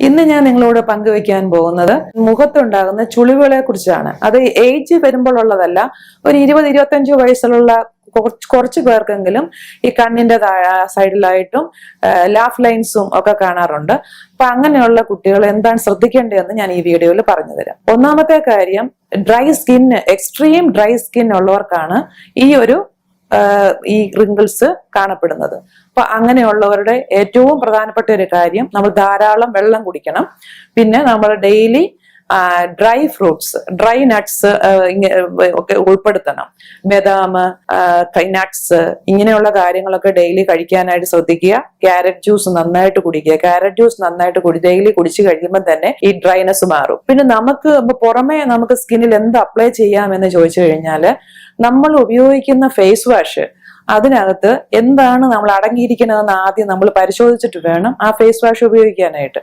ഇന്ന് ഞാൻ നിങ്ങളോട് പങ്കുവെക്കാൻ പോകുന്നത് മുഖത്തുണ്ടാകുന്ന ചുളിവുകളെ കുറിച്ചാണ്. അത് ഏജ് വരുമ്പോൾ ഉള്ളതല്ല. ഒരു 20-25 വയസ്സിലുള്ള കുറച്ച് പേർക്കെങ്കിലും ഈ കണ്ണിന്റെ സൈഡിലായിട്ടും ലാഫ് ലൈൻസും ഒക്കെ കാണാറുണ്ട്. അപ്പൊ അങ്ങനെയുള്ള കുട്ടികൾ എന്താണ് ശ്രദ്ധിക്കേണ്ടതെന്ന് ഞാൻ ഈ വീഡിയോയിൽ പറഞ്ഞു തരാം. ഒന്നാമത്തെ കാര്യം, dry skin, extreme dry skin ഉള്ളവർക്കാണ് ഈ റിങ്കിൾസ് കാണപ്പെടുന്നത്. അപ്പൊ അങ്ങനെയുള്ളവരുടെ ഏറ്റവും പ്രധാനപ്പെട്ട ഒരു കാര്യം, നമ്മൾ ധാരാളം വെള്ളം കുടിക്കണം. പിന്നെ നമ്മൾ daily dry fruits, dry nuts ഒക്കെ ഉൾപ്പെടുത്തണം. ബദാം, നട്ട്സ്, ഇങ്ങനെയുള്ള കാര്യങ്ങളൊക്കെ ഡെയിലി കഴിക്കാനായിട്ട് ശ്രദ്ധിക്കുക. ക്യാരറ്റ് ജ്യൂസ് നന്നായിട്ട് കുടിക്കുക. ക്യാരറ്റ് ജ്യൂസ് നന്നായിട്ട് ഡെയിലി കുടിച്ചു കഴിയുമ്പോൾ തന്നെ ഈ ഡ്രൈനെസ് മാറും. പിന്നെ പുറമെ നമുക്ക് സ്കിന്നിൽ എന്ത് അപ്ലൈ ചെയ്യാമെന്ന് ചോദിച്ചു കഴിഞ്ഞാൽ, നമ്മൾ ഉപയോഗിക്കുന്ന ഫേസ് വാഷ്, അതിനകത്ത് എന്താണ് നമ്മൾ അടങ്ങിയിരിക്കുന്നതെന്ന് ആദ്യം നമ്മൾ പരിശോധിച്ചിട്ട് വേണം ആ ഫേസ് വാഷ് ഉപയോഗിക്കാനായിട്ട്.